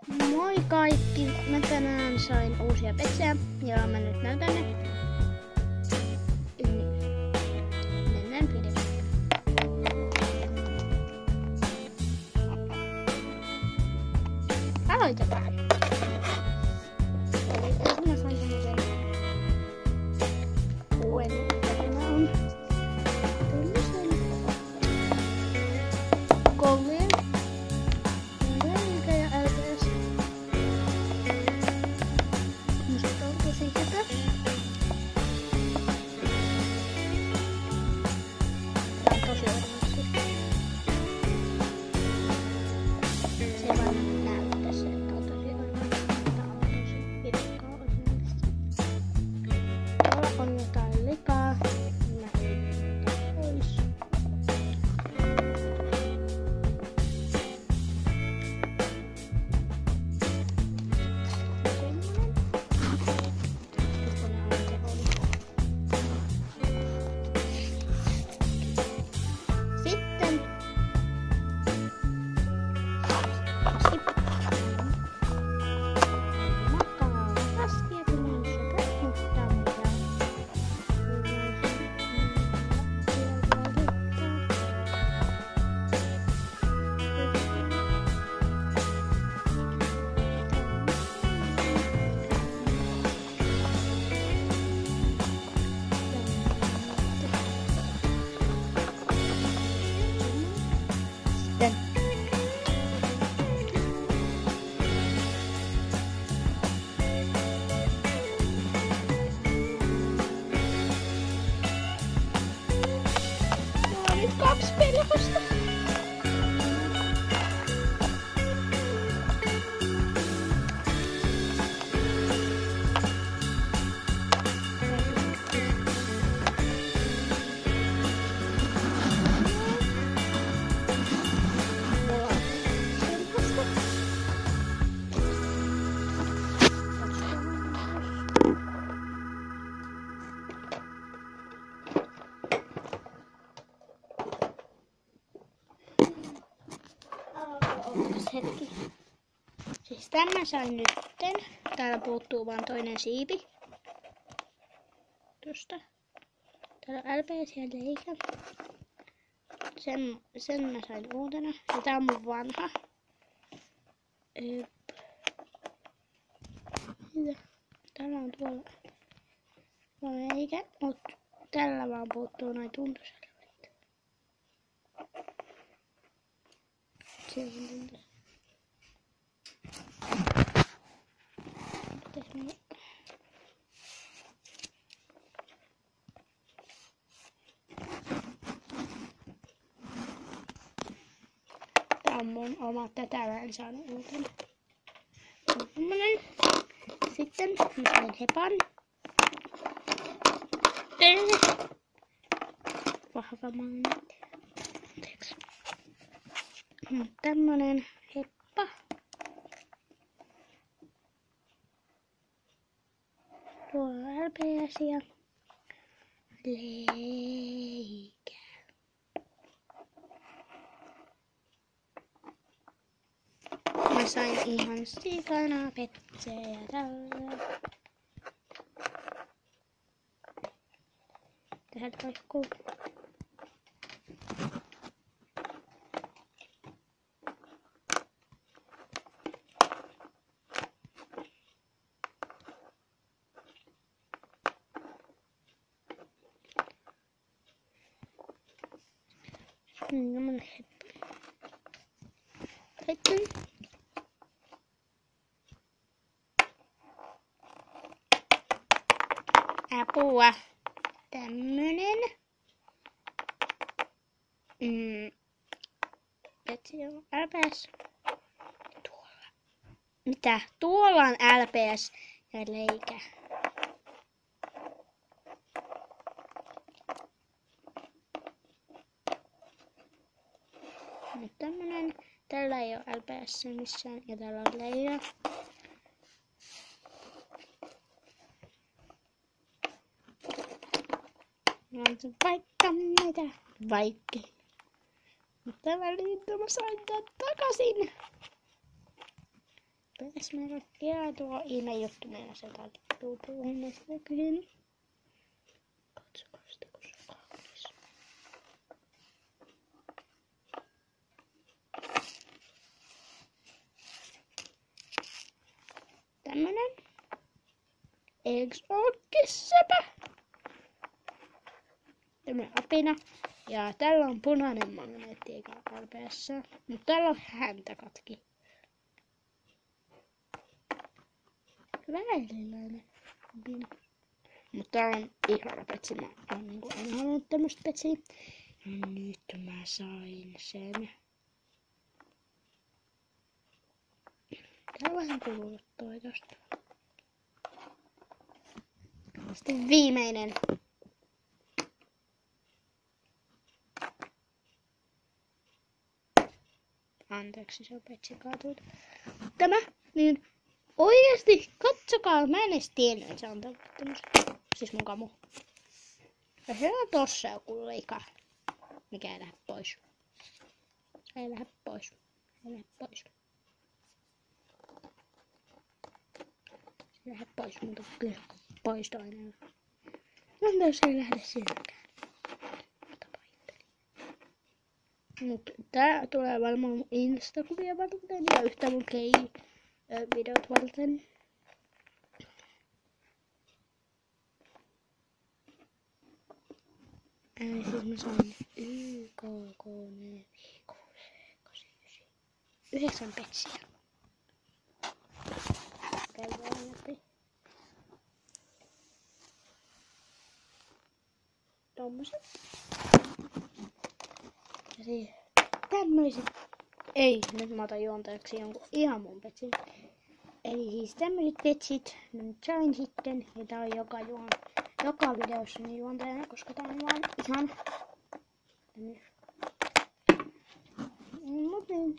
Moi kaikki! Mä tänään sain uusia petsejä ja mä nyt näytän ne. Mennään videoon. Aloitetaan! Eli tässä mä sain tämmösen uuden. Tämä on tämmösen kollin. Musta on tosi hyvä. Tää on tosi odotuksia. Se vaan näyttäisi, että on tosi odotuksia. Tää on tosi hirveä odotuksia. Tuolla on jotain likaa. Mä heitän pois. Kaksi pelkästä. Hetki. Siis tämän sain nytten. Täällä puuttuu vaan toinen siipi. Tuosta. Täällä on LPS ja leikä. Sen mä sain uutena. Ja tää on mun vanha. Täällä on tuolla leikä. Mut tällä vaan puuttuu noin tuntuselveitä. Siellä on tuntus. Tää on mun oma, tätä mä en saanut uutena. Sitten mä sain hepan. Vahva magneetti. Anteeksi. Tämmönen heppa. Tuolla on LPS ja leikä. Mä sain ihan sikana petsejä tällä. Täältä roikkuu. Mun heppa. Sitten. Apua. Tämmönen. Petsi on LPS. Tuolla. Mitä? Tuolla on LPS ja leikä. Nyt tämmönen. Tällä ei ole LPS missään ja täällä on leikä. On se vaikka mitä. Vaikka. Mutta välillä mä sain tän takaisin. PS-merkkiä. Tuo ihme juttu meillä se tarttuu puuhun näköjään. Katsokaa sitä, kun se on kaunis. Tämmönen. Exotic-sepä. Tämmönen apina. Ja tällä on punainen magneetti eikä kalpeassa. Mutta tällä on häntä katki. Väliläinen apina. Mutta täällä on ihana petsi. Mä en halunnut tämmöstä petsiä. Ja nyt mä sain sen. Tää vähän kuluttoi tosta. Sitten viimeinen. Anteeksi, se on petsi kaatunut. Tämä, niin oikeesti, katsokaa, mä en edes tiennyt, että se on tämmöset. Siis mun kamu. Ja se on tossa joku leika. Mikä ei lähde pois. Se ei lähde pois. Se ei lähde pois. Se ei lähde pois, mutta kyllä poistoaineella. No se ei lähde silläkään. Mut tää tulee varmaan mun Insta-kuvia varten ja yhtä mun videot varten. Siis mä sain YKK 9 petsiä. Käydään läpi. Tommoset. Ja siis tämmöiset. Ei, nyt mä otan juontajaksi jonkun ihan mun petsin. Eli siis tämmöiset petsit mä nyt sain sitten. Ja tää on joka videossa niin juontajana, koska tää on vaan ihan. Mut niin.